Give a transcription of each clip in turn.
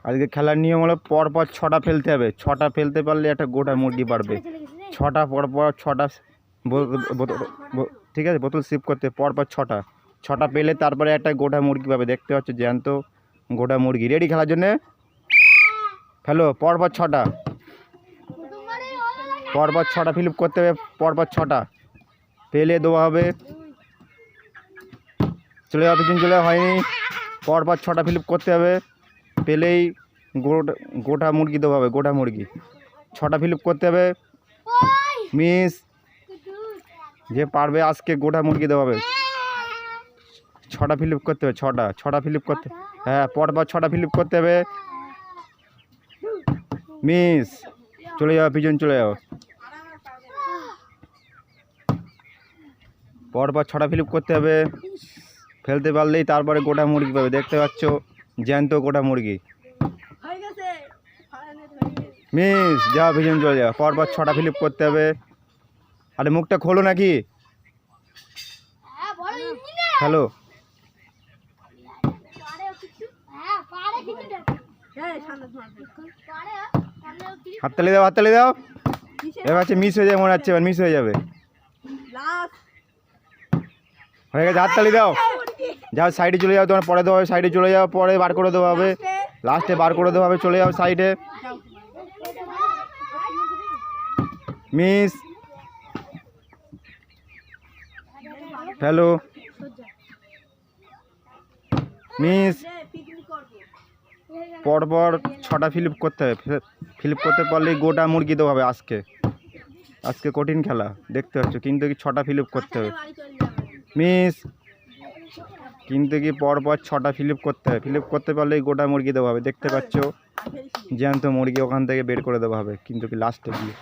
আজকে খেলার নিয়ম হলো পরপর 6টা ফেলতে হবে। 6টা ফেলতে পারলে একটা গোটা মুরগি পারবে। 6টা পরপর 6টা ঠিক আছে, বোতল সিপ করতে পরপর 6টা পেলে তারপরে একটা গোটা মুরগি পাবে। দেখতে পাচ্ছ জ্যান্ত গোটা মুরগি। রেডি খেলার জন্যে? ফেলো পরপর 6টা, পরপর 6টা ফিল করতে হবে। পরপর 6টা পেলে দেওয়া হবে। চলে যাওয়া পিছন চলে হয়নি, পরপর 6টা ফিল করতে হবে। পেলেই গোটা মুরগি দেওয়া হবে। গোটা মুরগি 6টা ফিল করতে হবে। মিস যে পারবে আজকে গোটা মুরগি দেওয়া হবে। 6টা ফিল করতে হবে। 6টা ফিল করতে, হ্যাঁ পরপর 6টা ফিল করতে হবে। মিস চলে যাও, পিছন চলে যাও। পরপর 6টা ফিল করতে হবে। ফেলতে পারলেই তারপরে গোটা মুরগি পাবে। দেখতে পাচ্ছ জ্যান্ত গোটা মুরগি। মিস যাও, পিছন চলে যাও। পরপর 6টা ফিল করতে হবে। আরে মুখটা খোলো নাকি? হ্যালো, হাততালি দাও, হাততালি দাও। এবার হচ্ছে মিস হয়ে যাবে মনে হচ্ছে, এবার মিস হয়ে যাবে। হয়ে গেছে, হাততালি দাও। যাও সাইডে চলে যাও, তোমার পরে দেওয়া হবে। সাইডে চলে যাও, পরে বার করে দেওয়া হবে। লাস্টে বার করে দেওয়া হবে। চলে যাও সাইডে। মিস হ্যালো, মিস পরপর 6টা ফিলিপ করতে হবে। ফিলিপ করতে পারলেই গোটা মুরগি দেওয়া হবে। আজকে কঠিন খেলা দেখতে পাচ্ছ, কিন্তু কি 6টা ফিলিপ করতে হবে। মিস কিন্তু কি পরপর 6টা ফিলিপ করতে হবে। ফিলিপ করতে পারলেই গোটা মুরগি দেওয়া হবে। দেখতে পাচ্ছ জ্যান্ত মুরগি ওখান থেকে বের করে দেওয়া হবে, কিন্তু কি লাস্টে গিয়ে।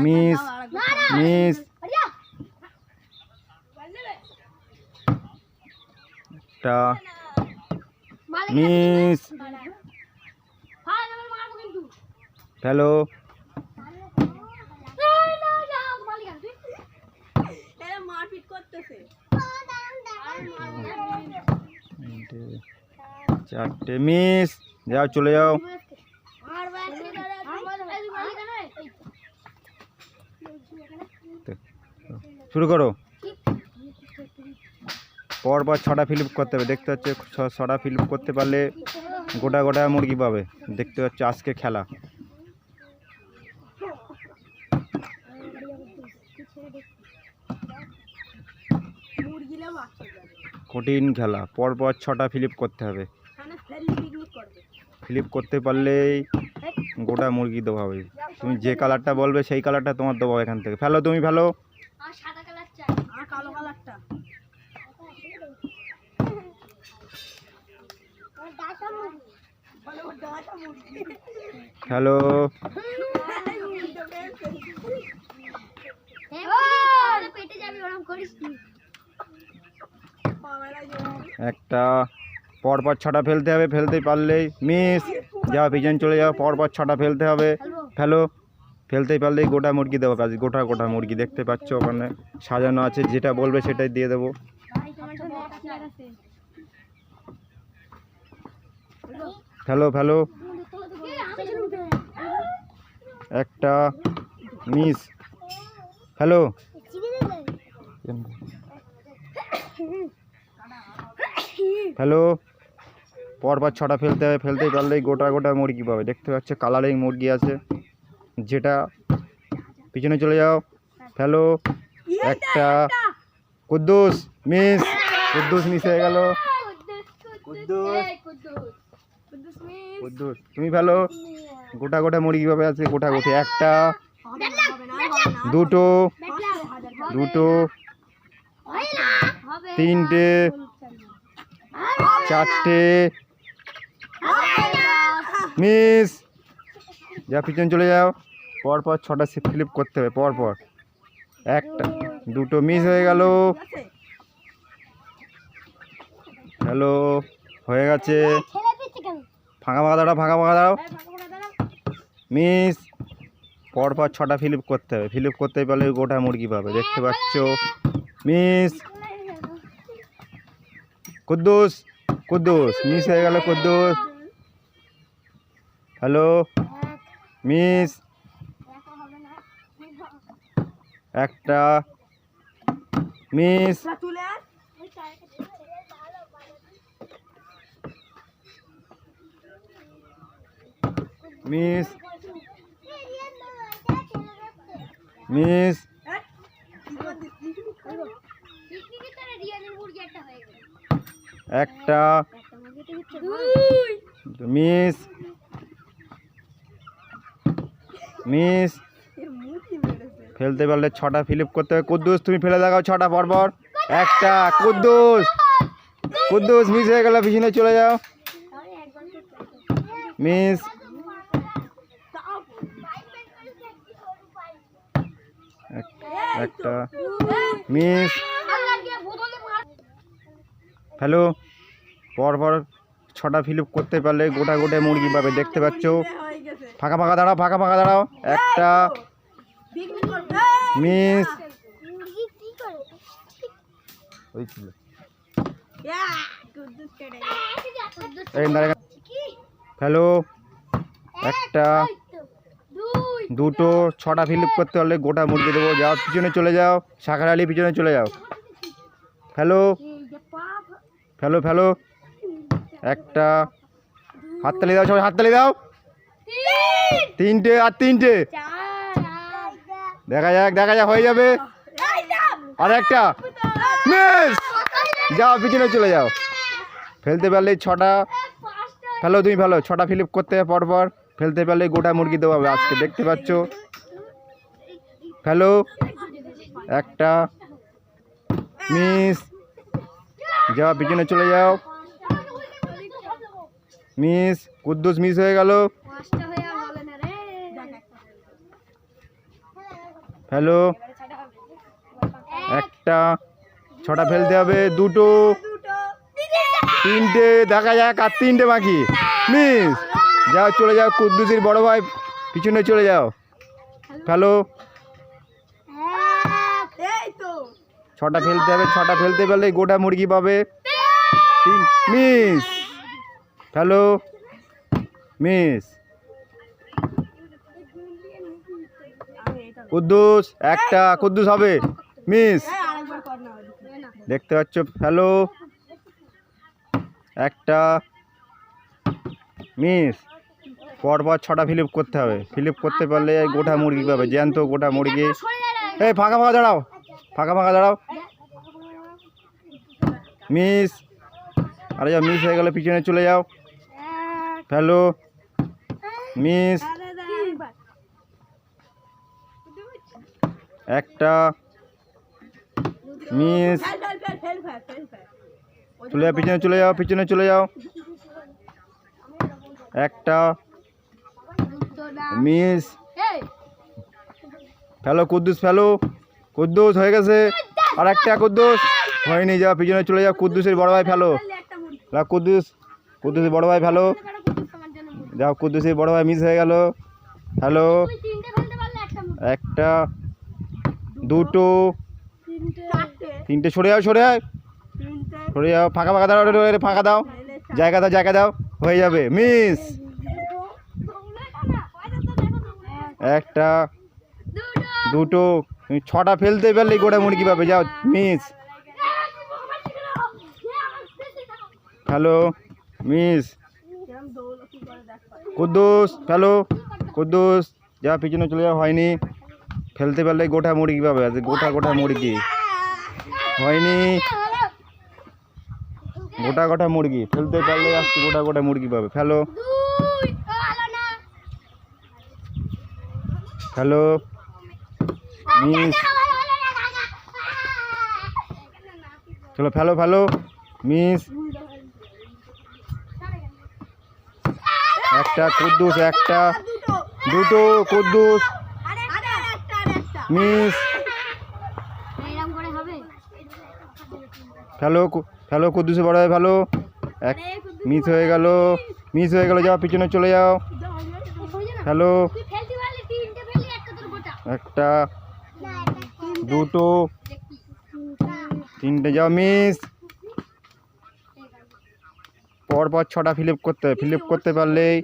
মিস মিস মিস হ্যালো, চারটে মিস যাও, চলে যাও। শুরু করো। পরপর 6টা ফিলিপ করতে হবে। দেখতে হচ্ছে 6টা ফিলিপ করতে পারলে গোটা গোটা মুরগি পাবে। দেখতে হচ্ছে আজকে খেলা কঠিন খেলা। পরপর 6টা ফিলিপ করতে হবে। ফিলিপ করতে পারলেই গোটা মুরগি দেওয়া হবে। তুমি যে কালারটা বলবে সেই কালারটা তোমার দেবো এখান থেকে। ফেলো, তুমি ফেলো। হ্যালো, একটা পরপর 6টা ফেলতে হবে। ফেলতে পারলেই মিস যাও, পিছন চলে যাও। পরপর 6টা ফেলতে হবে। ফেলো, ফেলতেই পারলেই গোটা মুরগি দেবো। কাজ গোটা গোটা মুরগি দেখতে পাচ্ছ ওখানে সাজানো আছে। যেটা বলবে সেটাই দিয়ে দেবো। ফেলো ফেলো, একটা মিস। হ্যালো, হ্যালো, পরপর 6টা ফেলতে হবে। ফেলতেই পারলেই গোটা গোটা মুরগি পাবে। দেখতে পাচ্ছ কালারিং মুরগি আছে। যেটা পিছনে চলে যাও। ফেলো, একটা কুদ্দুস মিস। কুদ্দুস মিস হয়ে গেল। কুদ্দুস তুমি ফেলো। গোটা গোটা মুরগি পাবে আছে। গোটা গোটা একটা, দুটো, তিনটে, চারটে মিস। যা পিছন চলে যাও। পরপর 6টা ফ্লিপ করতে হবে। পরপর একটা, দুটো মিস হয়ে গেল। হ্যালো, হয়ে গেছে। ফাঁকা ফাঁকা দাঁড়াও, ফাঁকা ফাঁকা দাঁড়াও। মিস পরপর 6টা ফিলিপ করতে হবে। ফিলিপ করতে পারলে গোটা মুরগি পাবে। দেখতে পাচ্ছ মিস। কুদ্দুস কুদ্দুস মিস হয়ে গেল কুদ্দুস হ্যালো মিস একটা মিস মিস মিস একটা মিস মিস ফেলতে পারলে 6টা ফিলিপ করতে হবে কুদ্দুস তুমি ফেলে দেখাও 6টা পরপর একটা কুদ্দুস কুদ্দুস মিস হয়ে গেল পিছনে চলে যাও মিস একটা মিস হ্যালো পরপর 6টা ফিলিপ করতে পারলে গোটা গোটা মুরগি পাবে দেখতে পাচ্ছ ফাঁকা ফাঁকা দাঁড়াও ফাঁকা ফাঁকা দাঁড়াও একটা মিস ওই ছিল হ্যালো একটা দুটো 6টা ফিলিপ করতে পারলে গোটা মুরগি দেবো যাও পিছনে চলে যাও শাখার আলী পিছনে চলে যাও হ্যালো ফেলো ফেলো একটা হাততালি দাও সবাই হাততালি দাও 3টে আর 3টে দেখা যাক হয়ে যাবে আর একটা মিস যাও পিছনে চলে যাও ফেলতে পারলে 6টা ফেলো তুমি ফেলো 6টা ফিলিপ করতে পরপর ফেলতে পারলে গোটা মুরগি দেওয়া হবে আজকে দেখতে পাচ্ছ ফেলো একটা মিস যাও পিছনে চলে যাও মিস কুদ্দুস মিস হয়ে গেল হ্যালো একটা 6টা ফেলতে হবে দুটো 3টে দেখা যাক আর 3টে বাকি মিস যাও চলে যাও কুদ্দুসের বড় ভাই পিছনে চলে যাও ফেলো 6টা ফেলতে হবে 6টা ফেলতে পারলে গোটা মুরগি পাবে মিস হ্যালো মিস কুদ্দুস একটা কুদ্দুস হবে মিস দেখতে পাচ্ছ হ্যালো একটা মিস পরপর 6টা ফিলিপ করতে হবে ফিলিপ করতে পারলে গোটা মুরগি পাবে জ্যান্ত গোটা মুরগি এই ফাঁকা ফাঁকা দাঁড়াও ফাঁকা ফাঁকা দাঁড়াও মিস আরে যাও মিস হয়ে গেলে পিছনে চলে যাও হ্যালো মিস একটা মিস চলে যাও পিছনে চলে যাও পিছনে চলে যাও একটা মিস ফেলো কুদ্দুস ফেলো কুদ্দুস হয়ে গেছে আর একটা কুদ্দুস হয়নি যাও পিছনে চলে যাও কুদ্দুসের বড় ভাই ফেলো কুদ্দুসের বড় ভাই ফেলো যাও কুদ্দুসের বড় ভাই মিস হয়ে গেল হ্যালো একটা দুটো 3টে সরে যাও ফাঁকা ফাঁকা দাও ফাঁকা দাও জায়গা দাও হয়ে যাবে মিস একটা দুটো 6টা ফেলতে পারলে গোটা মুরগি পাবে যাও মিস হ্যালো মিস কুদ্দুস ফেলো কুদ্দুস যা পিছনে চলে যাও হয়নি ফেলতে পারলে গোটা মুরগি পাবে গোটা মুরগি হয়নি গোটা মুরগি ফেলতে পারলে আজকে গোটা মুরগি পাবে ফেলো হ্যালো মিস চলো ফেলো মিস একটা কুদ্দুস একটা দুটো কুদ্দুস মিস ফেলো কুদ্দুসে বড় হয় ভালো এক মিস হয়ে গেল যাও পিছনে চলে যাও হ্যালো একটা দুটো 3টে যাও মিস পরপর 6টা ফিলিপ করতে হবে। ফিলিপ করতে পারলেই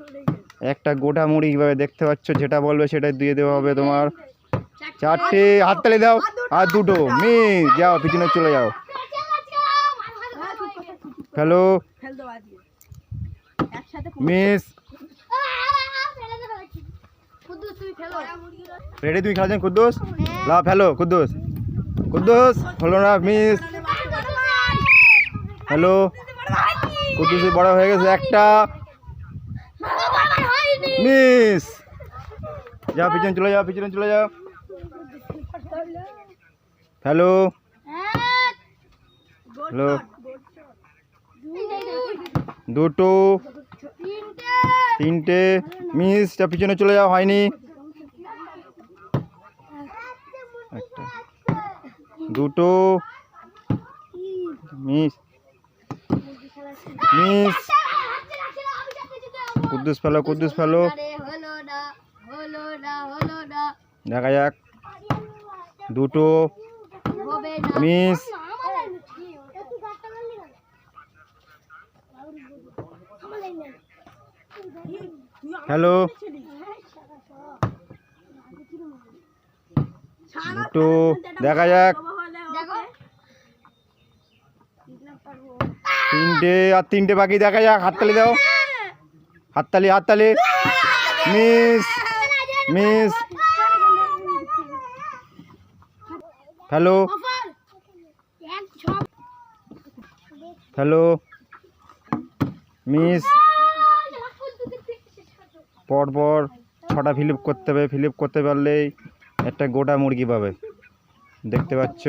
একটা গোটা মুড়ি কীভাবে দেখতে পাচ্ছ, যেটা বলবে সেটা দিয়ে দেওয়া হবে তোমার। 4টে হাততালি দাও। আর 2টো মিস। যাও পিছনে চলে যাও। Hello miss. রেডি তুমি খেলাছেন কুদ্দুস? লাভ হ্যালো কুদ্দুস। কুদ্দুস হলো না মিস। হ্যালো কুদ্দুস বড় হয়ে গেছে, একটা মিস। যাও পিছনে চলে যাও, পিছনে চলে যাও। হ্যালো হ্যালো 2টো 3টে মিস। যা পিছনে চলে যাও, হয়নি। 2টো মিস মিস। কুদ্দুস ফেলো, কুদ্দুস ফেলো। দেখা যাক। 2টো মিস। হ্যালো 2টো দেখা যাক। 3টে আর 3টে বাকি, দেখা যাক। হাততালি দাও, হাততালি হাততালি। Miss miss. Hello hello miss. পরপর 6টা ফিলিপ করতে হবে। ফিলিপ করতে পারলেই একটা গোটা মুরগি পাবে, দেখতে পাচ্ছ।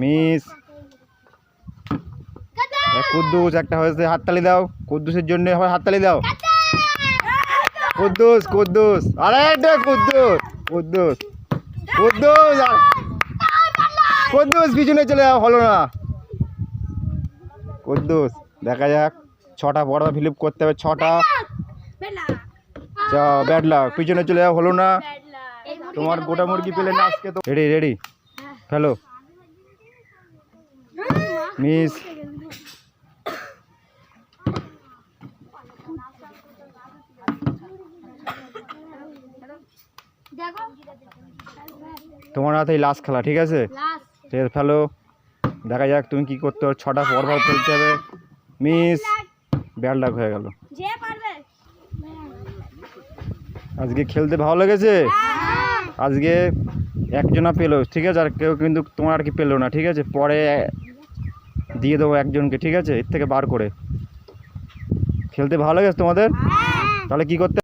মিস। কুদ্দুস একটা হয়েছে, হাততালি দাও। কুদ্দুসের জন্য আবার হাততালি দাও। কুদ্দুস কুদ্দুস আরে কুদ্দুস কুদ্দুস কুদ্দুস কুদ্দুস পিছনে চলে যাও, হলো না। কুদ্দুস দেখা যাক। 6টা বড় ফিলিপ করতে হবে, 6টা। যাও ব্যাড লাক, পিছনে চলে যাও, হলো না। তোমার গোটা মুরগি পেলে না আজকে তো। Ready ready hello miss. তোমার হাতেই লাস্ট খেলা, ঠিক আছে? ফেলো, দেখা যাক তুমি কি করতে হবে। 6টা পরপর ফেলতে হবে। মিস। ব্যাড লাক হয়ে গেল। আজকে খেলতে ভালো লেগেছে। আজকে একজনা পেলো, ঠিক আছে? আর কেউ কিন্তু তোমার আর কি পেলো না, ঠিক আছে? পরে দিয়ে দেবো একজনকে, ঠিক আছে? এর থেকে বার করে। খেলতে ভালো লেগেছে তোমাদের? তাহলে কি করতে